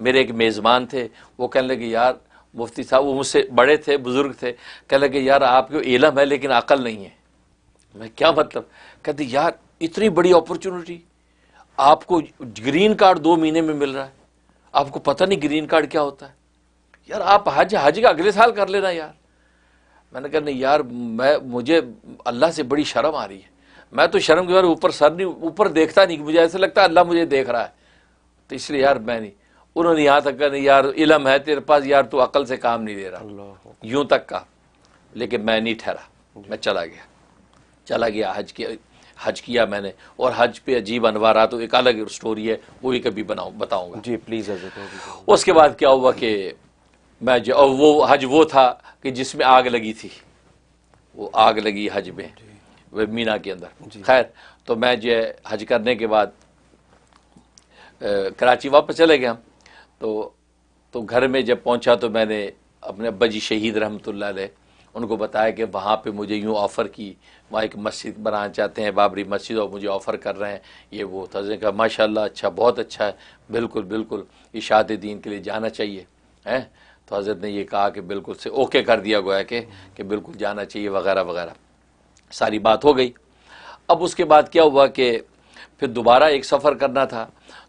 میرے ایک میزبان تھے، وہ کہنے لگے یار مفتی صاحب، وہ مجھ سے بڑے تھے، بزرگ تھے، کہنے لگے یار آپ کو علم ہے لیکن عقل نہیں ہے۔ میں کیا مطلب؟ کہتے یار اتنی بڑی اپرچونٹی، آپ کو گرین کارڈ 2 مہینے میں مل رہا ہے، آپ کو پتہ نہیں گرین کارڈ کیا ہوتا ہے، یار آپ حج کا اگلے سال کر لینا یار۔ میں نے کہا نہیں یار، مجھے اللہ سے بڑی شرم آ رہی ہے، میں تو شرم کے بارے اوپر سر نہیں، اوپر دیکھتا نہیں، مجھے ایسا لگتا ہے اللہ مجھے دیکھ رہا ہے، تو اس لیے یار میں نہیں۔ انہوں نے یہاں تک کہا نہیں یار علم ہے تیرے پاس، یار تو عقل سے کام نہیں دے رہا، یوں تک کہا، لیکن میں نہیں ٹھہرا، میں چلا گیا حج کیا میں نے، اور حج پہ عجیب انوارات، ایک الگ سٹوری ہے، وہی کبھی بتاؤں گا جی پلیز حضرت۔ اس کے بعد کیا ہوا کہ میں اور وہ حج وہ تھا کہ جس میں آگ لگی تھی، وہ آگ لگی حج میں، وہ مینا کے اندر۔ خیر تو میں جو ہے حج کرنے کے بعد کراچی واپس چلے گئے ہم، تو گھر میں جب پہنچا تو میں نے اپنے ابا جی شہید رحمۃ اللہ علیہ ان کو بتایا کہ وہاں پہ مجھے یوں آفر کی، وہاں ایک مسجد بنانا چاہتے ہیں، بابری مسجد، اور مجھے آفر کر رہے ہیں یہ وہ۔ تو حضرت نے کہا ماشاء اللہ، اچھا، بہت اچھا ہے، بالکل بالکل اشاعت دین کے لیے جانا چاہیے ہیں۔ تو حضرت نے یہ کہا کہ بالکل سے اوکے کر دیا گویا کہ بالکل جانا چاہیے وغیرہ وغیرہ، ساری بات ہو گئی۔ اب اس کے بعد کیا ہوا کہ پھر دوبارہ ایک سفر کرنا تھا،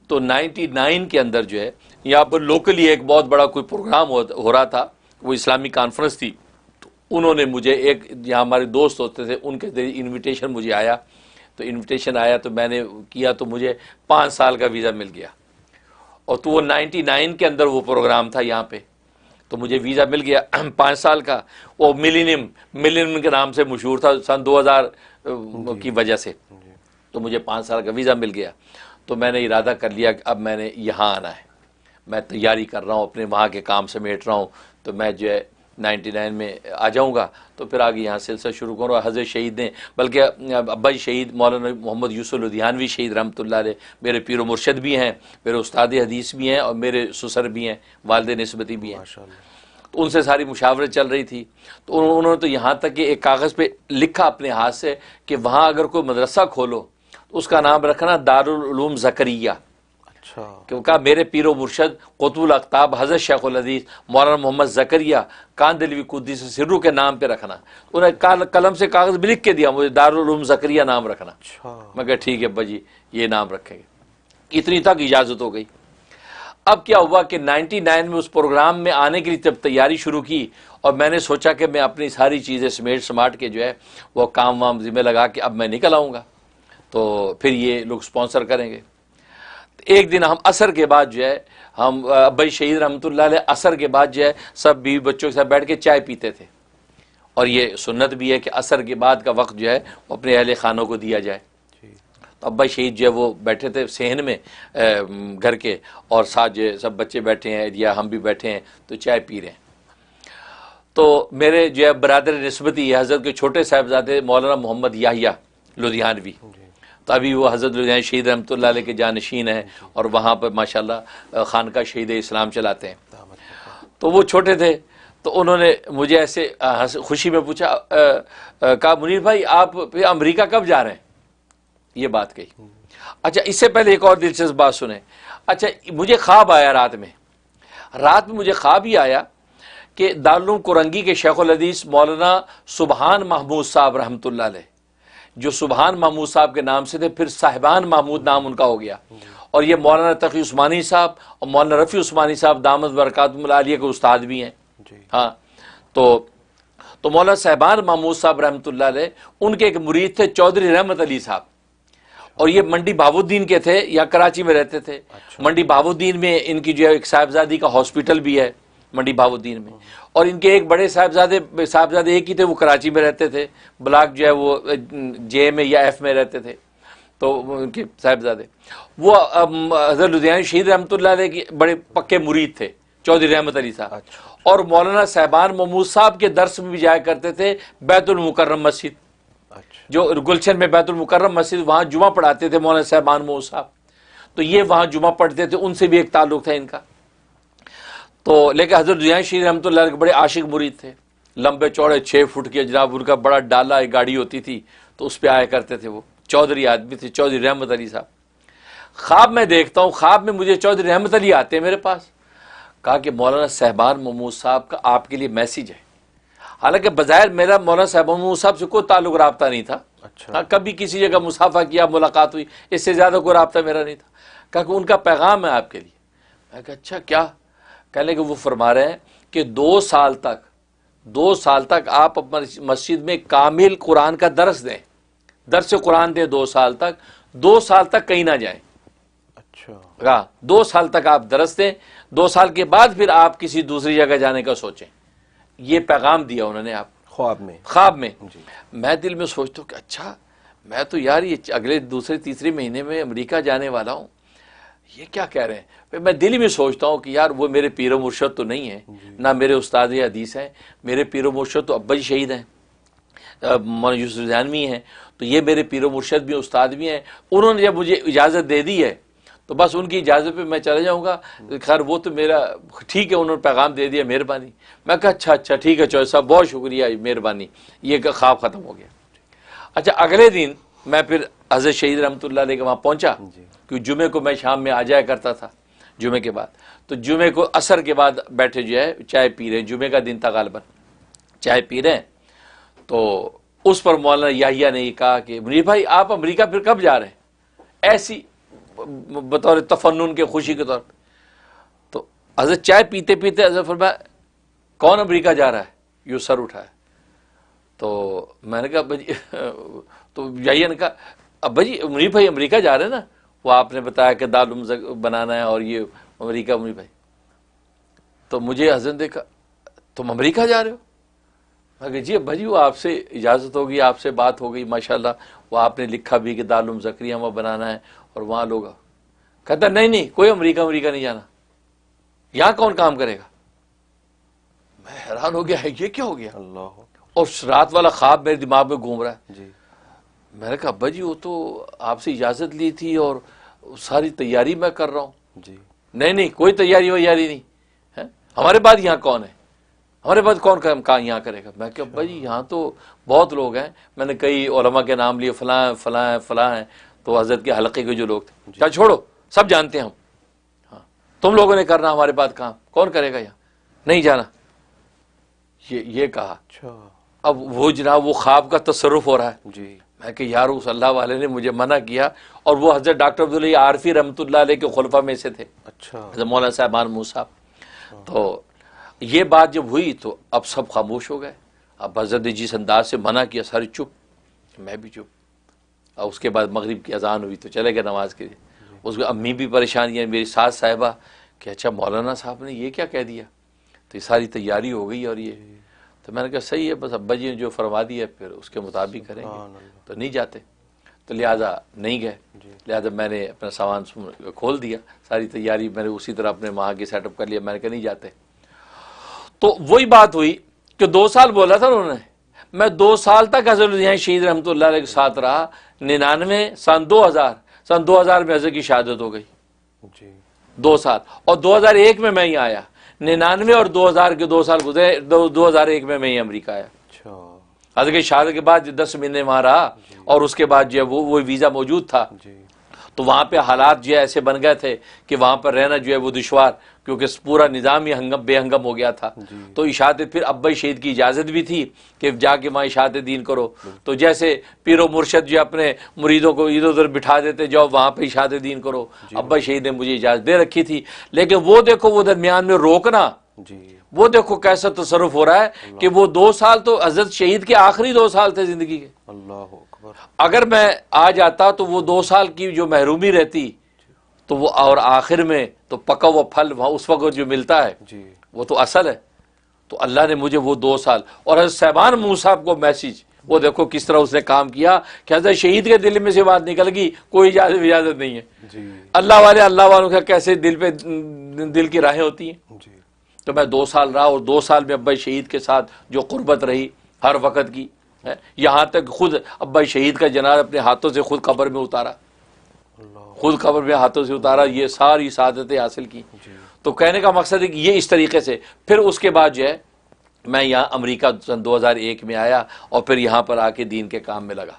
تو 99 کے اندر جو ہے یہاں پر لوکلی ایک بہت بڑا کوئی پروگرام ہو رہا تھا، وہ اسلامی کانفرنس تھی، تو انہوں نے مجھے ایک یہاں ہمارے دوست ہوتے تھے ان کے ذریعے انویٹیشن مجھے آیا، تو انویٹیشن آیا تو میں نے کیا، تو مجھے 5 سال کا ویزا مل گیا، اور تو وہ 99 کے اندر وہ پروگرام تھا یہاں پہ، تو مجھے ویزا مل گیا 5 سال کا، وہ ملینیم کے نام سے مشہور تھا سن 2000 کی وجہ سے، تو مجھے 5 سال کا ویزا مل گیا۔ تو میں نے ارادہ کر لیا کہ اب میں نے یہاں آنا ہے، میں تیاری کر رہا ہوں، اپنے وہاں کے کام سمیٹ رہا ہوں، تو میں جو ہے 99 میں آ جاؤں گا، تو پھر آگے یہاں سلسلہ شروع کروں گا۔ حضرت شہید نے، بلکہ ابا جی شہید مولانا محمد یوسف لدھیانوی شہید رحمۃ اللہ علیہ میرے پیر و مرشد بھی ہیں، میرے استاد حدیث بھی ہیں، اور میرے سسر بھی ہیں، والد نسبتی بھی ہیں، تو ان سے ساری مشاورت چل رہی تھی۔ تو انہوں نے تو یہاں تک کہ ایک کاغذ پہ لکھا اپنے ہاتھ سے کہ وہاں اگر کوئی مدرسہ کھولو تو اس کا نام رکھنا دارالعلوم زکریا، کیونکہ میرے پیر و مرشد قطب الاقطاب حضرت شیخ الحدیث مولانا محمد زکریا کاندلوی قدس سرو کے نام پہ رکھنا۔ انہیں قلم سے کاغذ بھی لکھ کے دیا مجھے دارالعلوم زکریا نام رکھنا۔ میں کہا ٹھیک ہے بجی یہ نام رکھیں گے، اتنی تک اجازت ہو گئی۔ اب کیا ہوا کہ 99 میں اس پروگرام میں آنے کے لیے جب تیاری شروع کی، اور میں نے سوچا کہ میں اپنی ساری چیزیں سماٹ کے جو ہے وہ کام وام ذمہ لگا کے اب میں نکل آؤں گا، تو پھر یہ لوگ سپانسر کریں گے۔ ایک دن ہم عصر کے بعد جو ہے ہم ابا شہید رحمۃ اللہ علیہ عصر کے بعد جو ہے سب بیوی بچوں کے ساتھ بیٹھ کے چائے پیتے تھے، اور یہ سنت بھی ہے کہ عصر کے بعد کا وقت جو ہے وہ اپنے اہل خانوں کو دیا جائے۔ تو ابا شہید جو ہے وہ بیٹھے تھے صحن میں گھر کے، اور ساتھ جو ہے سب بچے بیٹھے ہیں یا ہم بھی بیٹھے ہیں تو چائے پی رہے ہیں۔ تو میرے جو ہے برادر نسبتی حضرت کے چھوٹے صاحبزادے مولانا محمد یحییٰ لدھیانوی، تو ابھی وہ حضرت لدھیانوی شہید رحمۃ اللہ علیہ کے جانشین ہیں، اور وہاں پر ماشاءاللہ خانقاہ شہید اسلام چلاتے ہیں۔ تو وہ چھوٹے تھے، تو انہوں نے مجھے ایسے خوشی میں پوچھا، کہا منیر بھائی آپ امریکہ کب جا رہے ہیں؟ یہ بات کہی۔ اچھا اس سے پہلے ایک اور دلچسپ بات سنیں۔ اچھا مجھے خواب آیا رات میں مجھے خواب ہی آیا کہ دارالعلوم کرنگی کے شیخ الحدیث مولانا سبحان محمود صاحب رحمۃ اللہ علیہ، جو سبحان محمود صاحب کے نام سے تھے، پھر صاحبان محمود نام ان کا ہو گیا، اور یہ مولانا تقی عثمانی صاحب اور مولانا رفیع عثمانی صاحب دامت برکاتہم العالیہ کے استاد بھی ہیں۔ ہاں تو مولانا صاحبان محمود صاحب رحمۃ اللہ علیہ ان کے ایک مرید تھے چودھری رحمت علی صاحب، اور یہ منڈی بہاؤالدین کے تھے، یا کراچی میں رہتے تھے۔ منڈی بہاؤالدین میں ان کی جو ہے ایک صاحبزادی کا ہاسپٹل بھی ہے منڈی بہاؤالدین میں، اور ان کے ایک بڑے صاحبزادے ایک ہی تھے، وہ کراچی میں رہتے تھے، بلاک جو ہے وہ جے میں یا ایف میں رہتے تھے، تو ان کے صاحبزادے وہ حضرت لدھیانوی شہید رحمۃ اللہ علیہ کے بڑے پکے مرید تھے، چودھری رحمت علی صاحب، اور مولانا صاحبان محمود صاحب کے درس میں بھی جایا کرتے تھے بیت المکرم مسجد، جو گلشن میں بیت المکرم مسجد، وہاں جمعہ پڑھاتے تھے مولانا صاحبان محمود صاحب، تو یہ وہاں جمعہ پڑھتے تھے، ان سے بھی ایک تعلق تھا ان کا۔ تو لیکن حضرت لدھیانوی شہید رحمۃ اللہ علیہ کے بڑے عاشق مرید تھے، لمبے چوڑے 6 فٹ کے جناب، ان کا بڑا ڈالا ایک گاڑی ہوتی تھی، تو اس پہ آیا کرتے تھے، وہ چودھری آدمی تھے، چودھری رحمت علی صاحب۔ خواب میں دیکھتا ہوں، خواب میں مجھے چودھری رحمت علی آتے ہیں میرے پاس، کہا کہ مولانا صاحبان محمود صاحب کا آپ کے لیے میسیج ہے. حالانکہ بظاہر میرا مولانا صاحبان محمود صاحب سے کوئی تعلق رابطہ نہیں تھا. اچھا. کبھی کسی جگہ مصافحہ کیا، ملاقات ہوئی، اس سے زیادہ کوئی رابطہ میرا نہیں تھا. کہا کہ ان کا پیغام ہے آپ کے لیے. میں کہا اچھا کیا؟ کہنے کہ وہ فرما رہے ہیں کہ 2 سال تک آپ اپنی مسجد میں کامل قرآن کا درس دیں، درس قرآن دیں 2 سال تک. 2 سال تک کہیں نہ جائیں. اچھا. کہا 2 سال تک آپ درس دیں، 2 سال کے بعد پھر آپ کسی دوسری جگہ جانے کا سوچیں. یہ پیغام دیا انہوں نے آپ خواب میں. میں دل میں سوچتا ہوں کہ اچھا میں تو یار یہ اگلے دوسرے تیسرے مہینے میں امریکہ جانے والا ہوں، یہ کیا کہہ رہے ہیں. پھر میں دل میں سوچتا ہوں کہ یار وہ میرے پیر و مرشد تو نہیں ہیں، نہ میرے استاد حدیث ہیں. میرے پیر و مرشد تو ابا جی شہید ہیں، مولانا یوسف زیانوی ہیں، تو یہ میرے پیر و مرشد بھی استاد بھی ہیں. انہوں نے جب مجھے اجازت دے دی ہے تو بس ان کی اجازت پہ میں چلے جاؤں گا. خیر وہ تو میرا ٹھیک ہے، انہوں نے پیغام دے دیا، مہربانی. میں کہا اچھا ٹھیک ہے چوہدری صاحب بہت شکریہ، مہربانی. یہ خواب ختم ہو گیا. اچھا اگلے دن میں پھر حضرت شہید رحمۃ اللہ علیہ کے وہاں پہنچا، کیونکہ جمعے کو میں شام میں آ جایا کرتا تھا جمعے کے بعد. تو جمعے کو عصر کے بعد بیٹھے جو ہے چائے پی رہے ہیں، جمعے کا دن تھا غالباً، چائے پی رہے ہیں. تو اس پر مولانا یحییٰ نے یہ کہا کہ منیر بھائی آپ امریکہ پھر کب جا رہے ہیں، ایسی بطور تفنن کے خوشی کے طور پہ. تو حضرت چائے پیتے پیتے حضرت فرمایا کون امریکہ جا رہا ہے، یوں سر اٹھایا. تو میں نے کہا ابا جی، تو یحییٰ نے کہا ابا جی منیر بھائی امریکہ جا رہے ہیں نا، وہ آپ نے بتایا کہ دارالعلوم بنانا ہے اور یہ امریکہ. منیر بھائی تو مجھے حضرت نے کہا تم امریکہ جا رہے ہو؟ میں کہا جی ابا جی وہ آپ سے اجازت ہوگی، آپ سے بات ہو گئی ماشاءاللہ، وہ آپ نے لکھا بھی کہ دارالعلوم زکریا وہاں بنانا ہے اور وہاں لوگ. کہتا نہیں کوئی امریکہ نہیں جانا، یہاں کون کام کرے گا. میں حیران ہو گیا یہ کیا ہو گیا. اللہ. اور رات والا خواب میرے دماغ میں گھوم رہا ہے. جی. میں نے کہا ابا جی وہ تو آپ سے اجازت لی تھی اور ساری تیاری میں کر رہا ہوں. جی. نہیں کوئی تیاری نہیں ہے، ہمارے بعد یہاں کون ہے، ہمارے بعد کون کام یہاں کرے گا. میں کہ ابا جی یہاں تو بہت لوگ ہیں. میں نے کئی علماء کے نام لیے، فلاں ہیں. تو حضرت کے حلقے کے جو لوگ تھے، چل چھوڑو سب جانتے ہیں ہم، ہاں تم لوگوں نے کرنا، ہمارے بعد کام کون کرے گا، یہاں نہیں جانا. یہ کہا. اچھا. اب وہ جناب وہ خواب کا تصرف ہو رہا ہے. جی. میں کہ یار اس اللہ والے نے مجھے منع کیا، اور وہ حضرت ڈاکٹر عبداللہ عارفی رحمۃ اللہ علیہ کے خلفاء میں سے تھے، اچھا. حضرت مولانا صاحبان محمود صاحب. تو یہ بات جب ہوئی تو اب سب خاموش ہو گئے. اب حضرت نے جس انداز سے منع کیا سارے چپ، میں بھی چپ. اور اس کے بعد مغرب کی اذان ہوئی تو چلے گئے نماز کے لیے. اس کو امی بھی پریشان ہیں، میری ساس صاحبہ کہ اچھا مولانا صاحب نے یہ کیا کہہ دیا. تو یہ ساری تیاری ہو گئی اور یہ. تو میں نے کہا صحیح ہے، بس ابا جی نے جو فرما دیا پھر اس کے مطابق کریں گے. تو نہیں جاتے، تو لہٰذا نہیں گئے. لہٰذا میں نے اپنا سامان کھول دیا، ساری تیاری میں نے اسی طرح اپنے وہاں کے سیٹ اپ کر لیا. میں نے کہا نہیں جاتے. تو وہی بات ہوئی کہ 2 سال بولا تھا انہوں نے. میں 2 سال تک حضرت شہید رحمۃ اللہ علیہ کے ساتھ رہا. 99 سن 2000 میں حضرت کی شہادت ہو گئی. 2 سال. اور 2001 میں ہی آیا. 99 اور 2000 کے 2 سال گزرے. 2001 میں ہی امریکہ آیا. حضرت کی شہادت کے بعد 10 مہینے وہاں رہا، اور اس کے بعد جو ہے وہ ویزا موجود تھا. تو وہاں پہ حالات جو ہے ایسے بن گئے تھے کہ وہاں پر رہنا جو ہے وہ دشوار، کیونکہ پورا نظام ہی بے ہنگم ہو گیا تھا. تو اشاعت پھر ابا شہید کی اجازت بھی تھی کہ جا کے وہاں اشاعت دین کرو. تو جیسے پیر و مرشد جو اپنے مریدوں کو ادھر ادھر بٹھا دیتے جاؤ وہاں پہ اشاعت دین کرو. ابا شہید نے مجھے اجازت دے رکھی تھی، لیکن وہ دیکھو وہ درمیان میں روکنا، وہ دیکھو کیسا تصرف ہو رہا ہے کہ وہ 2 سال تو حضرت شہید کے آخری 2 سال تھے زندگی کے. اللہ اکبر. اگر میں آ جاتا تو وہ 2 سال کی جو محرومی رہتی تو وہ، اور آخر میں تو پکا وہ پھل وہاں اس وقت جو ملتا ہے وہ تو اصل ہے. تو اللہ نے مجھے وہ 2 سال، اور حضرت صاحبان محمود صاحب کو میسیج، وہ دیکھو کس طرح اس نے کام کیا کہ حضرت شہید کے دل میں سے بات نکل گئی کوئی اجازت نہیں ہے. اللہ والوں کا کیسے دل کی راہیں ہوتی ہیں. تو میں 2 سال رہا، اور 2 سال میں ابا شہید کے ساتھ جو قربت رہی ہر وقت کی، یہاں تک خود ابا شہید کا جنازہ اپنے ہاتھوں سے خود قبر میں اتارا، خود قبر میں ہاتھوں سے اتارا. یہ ساری سعادتیں حاصل کی. تو کہنے کا مقصد ہے کہ یہ اس طریقے سے پھر اس کے بعد جو ہے میں یہاں امریکہ سن 2001 میں آیا، اور پھر یہاں پر آ کے دین کے کام میں لگا.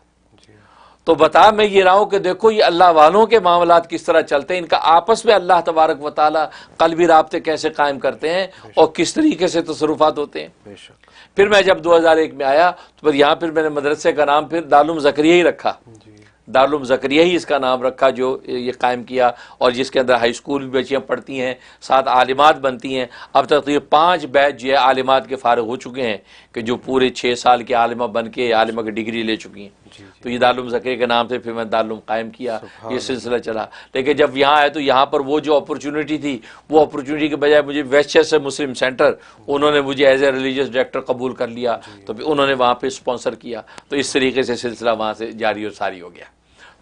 تو بتا میں یہ رہا ہوں کہ دیکھو یہ اللہ والوں کے معاملات کس طرح چلتے ہیں، ان کا آپس میں اللہ تبارک و تعالیٰ قلبی رابطے کیسے قائم کرتے ہیں اور کس طریقے سے تصرفات ہوتے ہیں۔ بے شک۔ پھر میں جب 2001 میں آیا تو پھر یہاں پھر میں نے مدرسے کا نام پھر دارالعلوم زکریا ہی رکھا، جی دارالعلوم زکریا ہی اس کا نام رکھا جو یہ قائم کیا، اور جس کے اندر ہائی اسکول بھی بچیاں پڑھتی ہیں، 7 عالمات بنتی ہیں۔ اب تک تو یہ 5 بیچ جو ہے عالمات کے فارغ ہو چکے ہیں کہ جو پورے 6 سال کے عالمہ بن کے عالمہ کی ڈگری لے چکی ہیں۔ تو یہ دارالعلوم زکریا کے نام سے پھر میں دارالعلوم قائم کیا، یہ سلسلہ چلا۔ لیکن جب یہاں آئے تو یہاں پر وہ جو اپرچونٹی تھی، وہ اپرچونٹی کے بجائے مجھے ویسٹ چیسٹر مسلم سینٹر انہوں نے مجھے ایز اے ریلیجیس ڈائریکٹر قبول کر لیا، تو پھر انہوں نے وہاں پہ اسپانسر کیا، تو اس طریقے سے سلسلہ وہاں سے جاری و ساری ہو گیا۔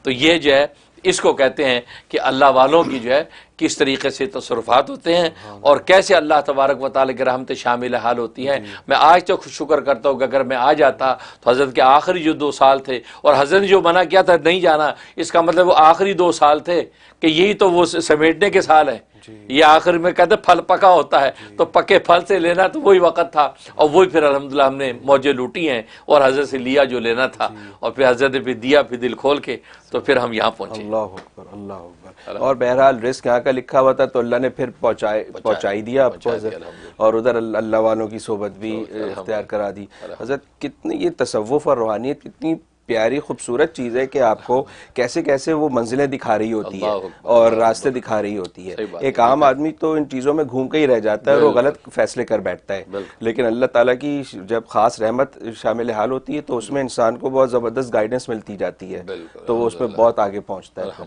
تو یہ جو ہے اس کو کہتے ہیں کہ اللہ والوں کی جو ہے کس طریقے سے تصرفات ہوتے ہیں اور کیسے اللہ تبارک و تعالیٰ کی رحمت شامل حال ہوتی ہیں۔ میں آج تک شکر کرتا ہوں کہ اگر میں آ جاتا تو حضرت کے آخری جو 2 سال تھے، اور حضرت نے جو منع کیا تھا نہیں جانا، اس کا مطلب وہ آخری 2 سال تھے کہ یہی تو وہ سمیٹنے کے سال ہیں۔ یہ آخر میں کہتے پھل پکا ہوتا ہے، تو پکے پھل سے لینا تو وہی وقت تھا، اور وہی پھر الحمدللہ ہم نے موجیں لوٹی ہیں اور حضرت سے لیا جو لینا تھا، اور پھر حضرت نے پھر دیا پھر دل کھول کے، تو پھر ہم یہاں پہنچے۔ اللہ اکبر، اللہ اکبر۔ اور بہرحال رزق یہاں کا لکھا ہوا تھا تو اللہ نے پھر پہنچائی دیا آپ کو حضرت، اور ادھر اللہ والوں کی صحبت بھی اختیار کرا دی۔ حضرت کتنی یہ تصوف اور روحانیت کتنی پیاری خوبصورت چیز ہے کہ آپ کو کیسے کیسے وہ منزلیں دکھا رہی ہوتی ہے اور راستے دکھا رہی ہوتی ہے۔ ایک عام آدمی تو ان چیزوں میں گھوم کے ہی رہ جاتا ہے اور وہ غلط فیصلے کر بیٹھتا ہے، لیکن اللہ تعالیٰ کی جب خاص رحمت شامل حال ہوتی ہے تو اس میں انسان کو بہت زبردست گائیڈنس ملتی جاتی ہے، تو وہ اس میں بہت آگے پہنچتا ہے۔